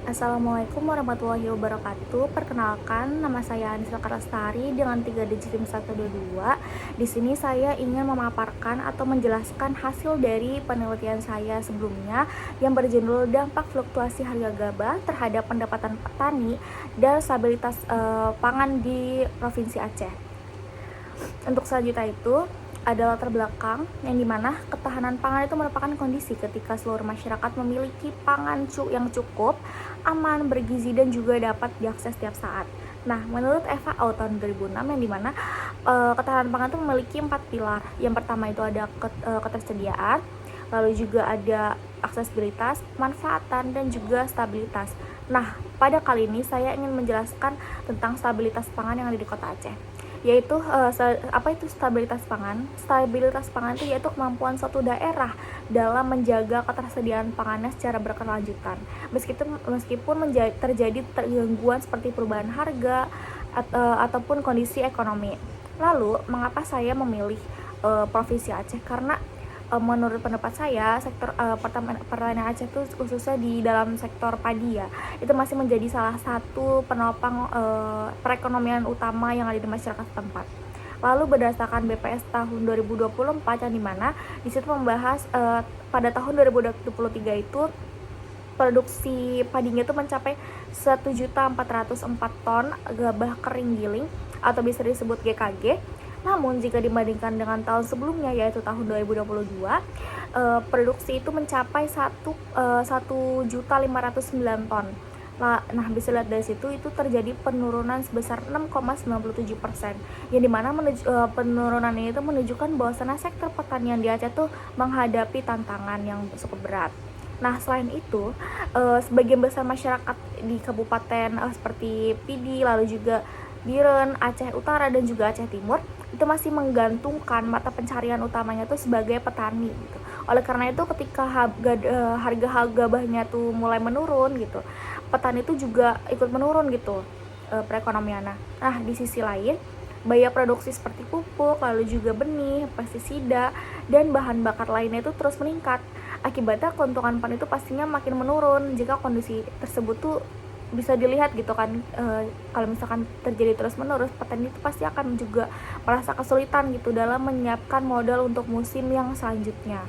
Assalamualaikum warahmatullahi wabarakatuh. Perkenalkan, nama saya Anissa Karastari dengan 3 digit SIM 122. Di sini saya ingin memaparkan atau menjelaskan hasil dari penelitian saya sebelumnya yang berjudul dampak fluktuasi harga gabah terhadap pendapatan petani dan stabilitas pangan di Provinsi Aceh. Untuk selanjutnya itu ada latar belakang yang dimana ketahanan pangan itu merupakan kondisi ketika seluruh masyarakat memiliki pangan yang cukup, aman, bergizi, dan juga dapat diakses setiap saat. Nah, menurut FAO tahun 2006 yang dimana ketahanan pangan itu memiliki 4 pilar. Yang pertama itu ada ketersediaan, lalu juga ada aksesibilitas, manfaatan, dan juga stabilitas. Nah, pada kali ini saya ingin menjelaskan tentang stabilitas pangan yang ada di Kota Aceh, yaitu apa itu stabilitas pangan? Stabilitas pangan itu yaitu kemampuan suatu daerah dalam menjaga ketersediaan pangannya secara berkelanjutan, meskipun terjadi gangguan seperti perubahan harga ataupun kondisi ekonomi. Lalu, mengapa saya memilih Provinsi Aceh? Karena menurut pendapat saya sektor pertanian Aceh itu khususnya di dalam sektor padi ya, itu masih menjadi salah satu penopang perekonomian utama yang ada di masyarakat setempat. Lalu berdasarkan BPS tahun 2024 yang dimana di situ membahas pada tahun 2023 itu produksi padinya itu mencapai 1.404 ton gabah kering giling atau bisa disebut GKG. Namun jika dibandingkan dengan tahun sebelumnya yaitu tahun 2022, produksi itu mencapai 1.509 ton. Nah, bisa lihat dari situ itu terjadi penurunan sebesar 6,97%. Yang dimana penurunan ini itu menunjukkan bahwa sektor pertanian di Aceh tuh menghadapi tantangan yang cukup berat. Nah, selain itu, sebagian besar masyarakat di kabupaten seperti Pidi, lalu juga Biren, Aceh Utara, dan juga Aceh Timur itu masih menggantungkan mata pencarian utamanya tuh sebagai petani gitu. Oleh karena itu ketika harga gabahnya tuh mulai menurun gitu, petani itu juga ikut menurun gitu perekonomiannya. Nah, di sisi lain biaya produksi seperti pupuk, lalu juga benih, pestisida, dan bahan bakar lainnya itu terus meningkat. Akibatnya keuntungan petani itu pastinya makin menurun jika kondisi tersebut tuh bisa dilihat gitu kan. Kalau misalkan terjadi terus menerus, petani itu pasti akan juga merasa kesulitan gitu dalam menyiapkan modal untuk musim yang selanjutnya.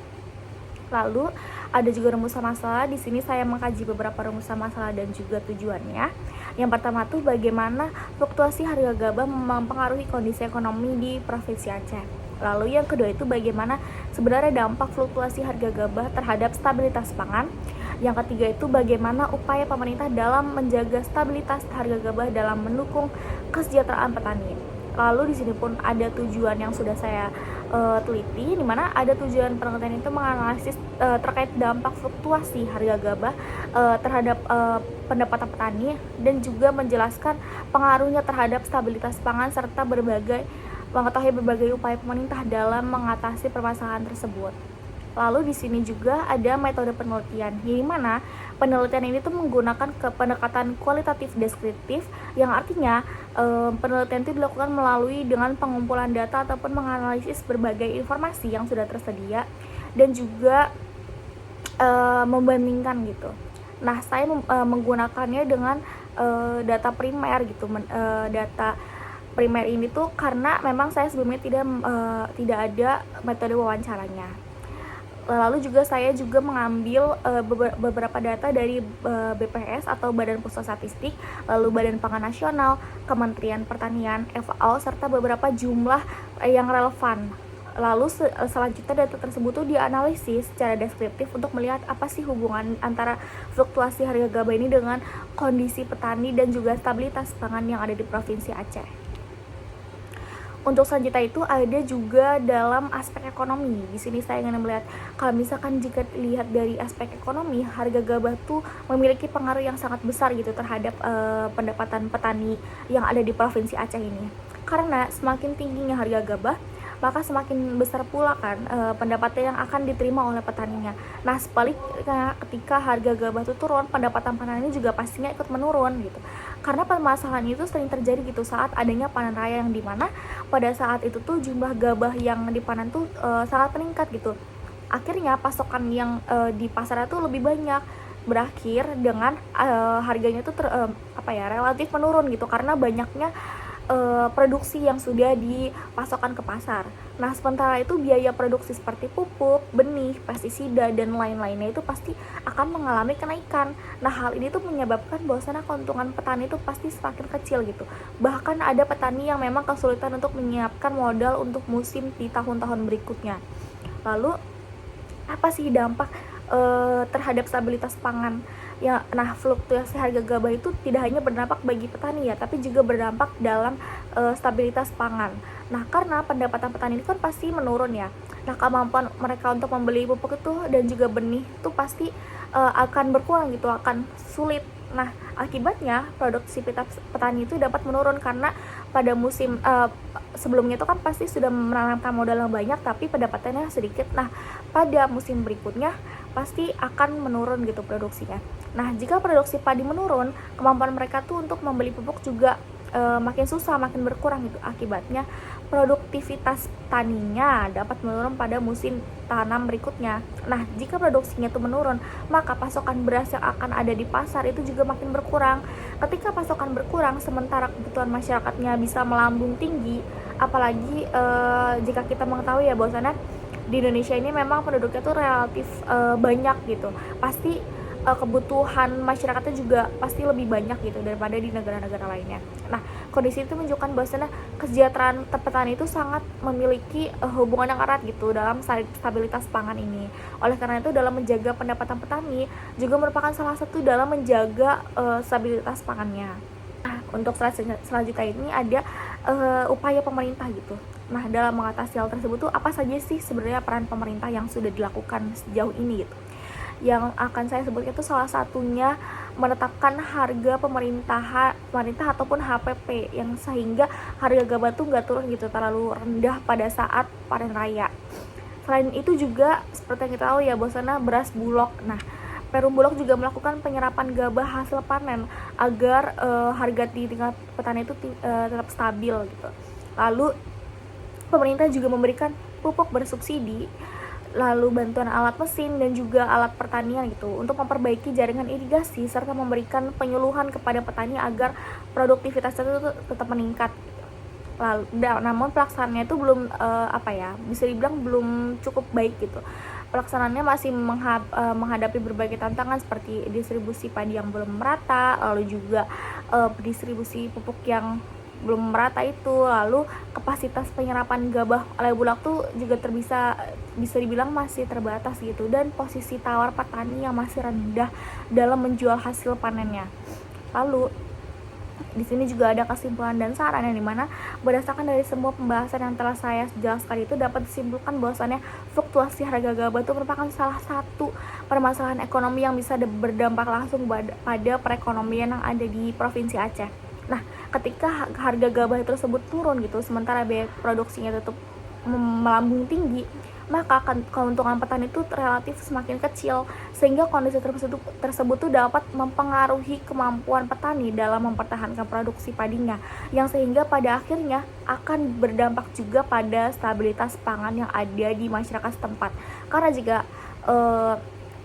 Lalu ada juga rumusan masalah. Di sini saya mengkaji beberapa rumusan masalah dan juga tujuannya. Yang pertama tuh bagaimana fluktuasi harga gabah mempengaruhi kondisi ekonomi di Provinsi Aceh. Lalu yang kedua itu bagaimana sebenarnya dampak fluktuasi harga gabah terhadap stabilitas pangan. Yang ketiga itu bagaimana upaya pemerintah dalam menjaga stabilitas harga gabah dalam mendukung kesejahteraan petani. Lalu di sini pun ada tujuan yang sudah saya teliti, di mana ada tujuan penelitian itu menganalisis terkait dampak fluktuasi harga gabah terhadap pendapatan petani dan juga menjelaskan pengaruhnya terhadap stabilitas pangan serta mengetahui berbagai upaya pemerintah dalam mengatasi permasalahan tersebut. Lalu di sini juga ada metode penelitian, di mana penelitian ini tuh menggunakan pendekatan kualitatif deskriptif, yang artinya penelitian itu dilakukan melalui dengan pengumpulan data ataupun menganalisis berbagai informasi yang sudah tersedia dan juga membandingkan gitu. Nah, saya menggunakannya dengan data primer gitu, data primer ini tuh karena memang saya sebelumnya tidak ada metode wawancaranya. Lalu juga saya juga mengambil beberapa data dari BPS atau Badan Pusat Statistik, lalu Badan Pangan Nasional, Kementerian Pertanian, FAO, serta beberapa jumlah yang relevan. Lalu selanjutnya data tersebut tuh dianalisis secara deskriptif untuk melihat apa sih hubungan antara fluktuasi harga gabah ini dengan kondisi petani dan juga stabilitas pangan yang ada di Provinsi Aceh. Untuk selanjutnya itu ada juga dalam aspek ekonomi. Di sini saya ingin melihat kalau misalkan jika dilihat dari aspek ekonomi, harga gabah tuh memiliki pengaruh yang sangat besar gitu terhadap pendapatan petani yang ada di Provinsi Aceh ini. Karena semakin tingginya harga gabah, maka semakin besar pula kan pendapatan yang akan diterima oleh petaninya. Nah, sebaliknya ketika harga gabah itu turun, pendapatan petani juga pastinya ikut menurun gitu. Karena permasalahan itu sering terjadi gitu saat adanya panen raya, yang dimana pada saat itu tuh jumlah gabah yang dipanen tuh sangat meningkat gitu. Akhirnya pasokan yang di pasar itu lebih banyak berakhir dengan harganya tuh relatif menurun gitu, karena banyaknya produksi yang sudah dipasokkan ke pasar. Nah, sementara itu biaya produksi seperti pupuk, benih, pestisida, dan lain-lainnya itu pasti akan mengalami kenaikan. Nah, hal ini tuh menyebabkan bahwasanya keuntungan petani itu pasti semakin kecil gitu. Bahkan ada petani yang memang kesulitan untuk menyiapkan modal untuk musim di tahun-tahun berikutnya. Lalu, apa sih dampak terhadap stabilitas pangan? Ya, nah, fluktuasi harga gabah itu tidak hanya berdampak bagi petani ya, tapi juga berdampak dalam stabilitas pangan. Nah, karena pendapatan petani ini kan pasti menurun ya. Nah, kemampuan mereka untuk membeli pupuk itu dan juga benih itu pasti akan berkurang gitu, akan sulit. Nah, akibatnya produktivitas petani itu dapat menurun karena pada musim sebelumnya itu kan pasti sudah menanamkan modal yang banyak tapi pendapatannya sedikit. Nah, pada musim berikutnya pasti akan menurun gitu produksinya. Nah, jika produksi padi menurun, kemampuan mereka tuh untuk membeli pupuk juga makin susah, makin berkurang gitu. Akibatnya produktivitas taninya dapat menurun pada musim tanam berikutnya. Nah, jika produksinya itu menurun, maka pasokan beras yang akan ada di pasar itu juga makin berkurang. Ketika pasokan berkurang, sementara kebutuhan masyarakatnya bisa melambung tinggi, apalagi jika kita mengetahui ya bahwasannya di Indonesia ini memang penduduknya tuh relatif banyak gitu, pasti kebutuhan masyarakatnya juga pasti lebih banyak gitu daripada di negara-negara lainnya. Nah, kondisi itu menunjukkan bahwasanya kesejahteraan petani itu sangat memiliki hubungan yang erat gitu dalam stabilitas pangan ini. Oleh karena itu, dalam menjaga pendapatan petani juga merupakan salah satu dalam menjaga stabilitas pangannya. Nah, untuk selanjutnya ini ada upaya pemerintah gitu. Nah, dalam mengatasi hal tersebut tuh apa saja sih sebenarnya peran pemerintah yang sudah dilakukan sejauh ini gitu. Yang akan saya sebutkan itu salah satunya menetapkan harga pemerintah ataupun HPP yang sehingga harga gabah tuh nggak turun gitu terlalu rendah pada saat panen raya. Selain itu juga seperti yang kita tahu ya bahwasanya beras bulog. Nah, Perum Bulog juga melakukan penyerapan gabah hasil panen agar harga di tingkat petani itu tetap stabil gitu. Lalu pemerintah juga memberikan pupuk bersubsidi, lalu bantuan alat mesin dan juga alat pertanian gitu untuk memperbaiki jaringan irigasi serta memberikan penyuluhan kepada petani agar produktivitasnya itu tetap meningkat. Lalu, namun pelaksanaannya itu belum bisa dibilang belum cukup baik gitu. Pelaksanaannya masih menghadapi berbagai tantangan seperti distribusi padi yang belum merata, lalu juga distribusi pupuk yang belum merata itu, lalu kapasitas penyerapan gabah oleh Bulog tuh juga bisa dibilang masih terbatas gitu, dan posisi tawar petani yang masih rendah dalam menjual hasil panennya. Lalu di sini juga ada kesimpulan dan saran yang dimana berdasarkan dari semua pembahasan yang telah saya jelaskan itu dapat disimpulkan bahwasannya fluktuasi harga gabah itu merupakan salah satu permasalahan ekonomi yang bisa berdampak langsung pada perekonomian yang ada di Provinsi Aceh. Nah, ketika harga gabah tersebut turun gitu, sementara biaya produksinya tetap melambung tinggi, maka keuntungan petani itu relatif semakin kecil, sehingga kondisi tersebut tuh dapat mempengaruhi kemampuan petani dalam mempertahankan produksi padinya, yang sehingga pada akhirnya akan berdampak juga pada stabilitas pangan yang ada di masyarakat setempat. Karena jika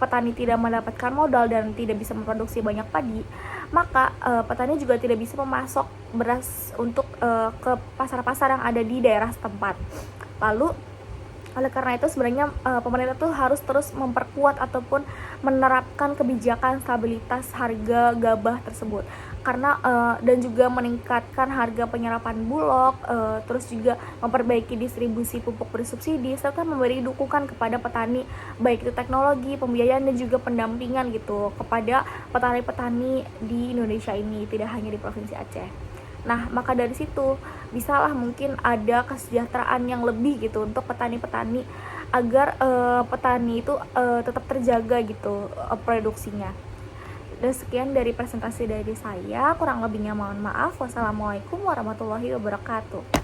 petani tidak mendapatkan modal dan tidak bisa memproduksi banyak padi, maka petani juga tidak bisa memasok beras untuk ke pasar-pasar yang ada di daerah setempat. Lalu oleh karena itu sebenarnya pemerintah tuh harus terus memperkuat ataupun menerapkan kebijakan stabilitas harga gabah tersebut, karena dan juga meningkatkan harga penyerapan bulog, terus juga memperbaiki distribusi pupuk bersubsidi serta memberi dukungan kepada petani baik itu teknologi, pembiayaan dan juga pendampingan gitu kepada petani-petani di Indonesia ini, tidak hanya di Provinsi Aceh. Nah, maka dari situ bisalah mungkin ada kesejahteraan yang lebih gitu untuk petani-petani agar petani itu tetap terjaga gitu produksinya. Dan sekian dari presentasi dari saya, kurang lebihnya mohon maaf. Wassalamualaikum warahmatullahi wabarakatuh.